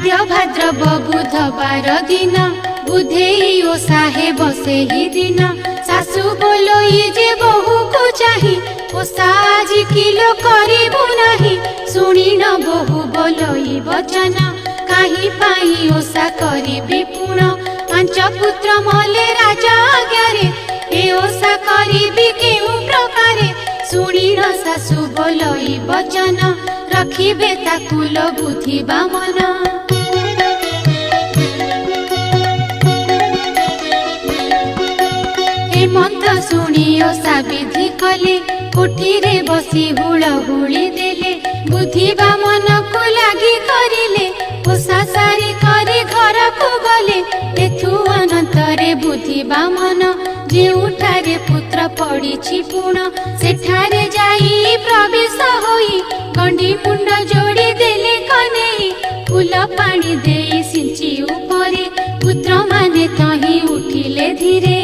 आद्य भाद्रव बुधवार दिन बुधेई ओषा हे बसे ही दिन सासु बोलोई जे बहु को चाही ओषा आज किलो करिबु नाही सुनी न बहु बोलोई वचन काहि पाई ओषा करिबि पुण पांच पुत्र मले राजा आज्ञारे ए ओषा करिबि केउ प्रकारे सुनी न सासु बोलोई वचन रखिबे ताकुल बुद्धि बामन हेमंत शुणी ओषा विधि कले कोठीरे बसी हुड़हुड़ी देले बुद्धि बामन को लागी करिले ओषा सारी करे घर को गले एथु अनंतरे बुद्धि बामन जेउठारे पुत्र पड़िछि पुण सेठारे जाई प्रवेश होई गंडी मुंड जोड़ी देले कनेई फूल पानी देई सिंची उपरे पुत्र माने तही उठिले धीरे